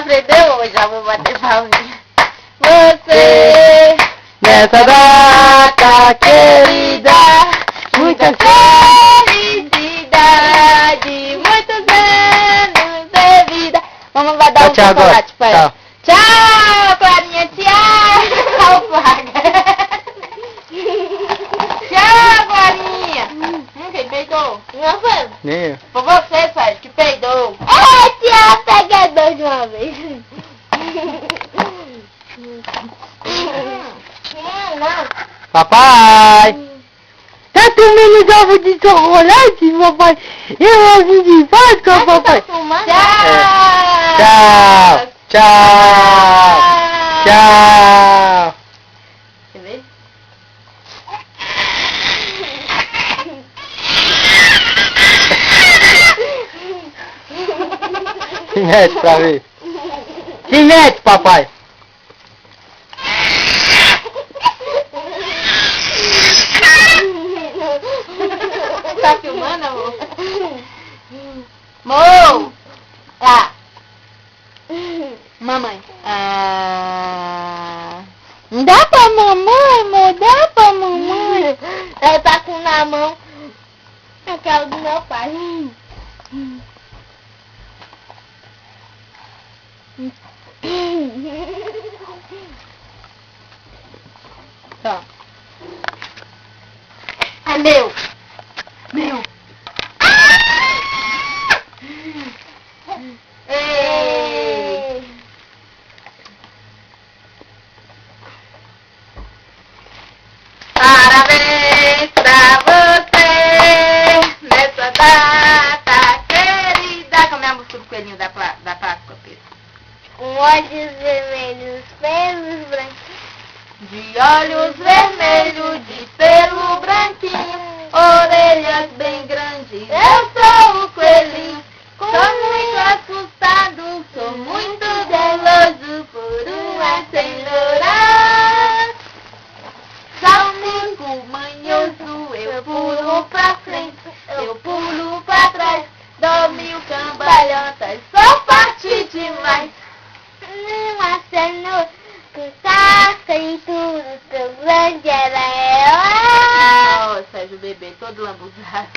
aprendeu hoje, já vou bater palminha. Você, Nessa data querida, muita felicidade, muitos anos de vida. Mamãe vai dar um tchau agora. chocolate pra ela. Tchau, Clarinha, tchau. Tchau, Clarinha. Quem peidou? Não foi. Nem eu. Foi você, Sérgio, que peidou. Tia, pegador de uma vez. Não. Papai! Tá comendo ovo de chocolate, papai? Eu ouvi de vodka, papai. Tchau. Tchau! Tchau! Tchau! Quer ver? Se mete pra ver. Se mete, papai! Tá filmando, amor? Amor! Tá. Mamãe. Dá pra mamãe, amor, dá pra mamãe. Ela tá com na mão aquela do meu pai. Tá. É meu. Meu. Ei. Parabéns pra você nessa data querida. Como é a música do coelhinho da Páscoa, Pedro? Com olhos vermelhos, pelos brancos. De olhos vermelhos, de pelo branquinho, orelhas bem grandes. Eu sou o coelhinho, sou muito assustado, sou muito zeloso por uma cenoura. Salsico manhoso, eu pulo pra frente, eu pulo pra trás, dou mil cambalhotas, sou forte demais. Uma cenoura com casca e tudo, tão grande ela é. Nossa, o bebê todo lambuzado.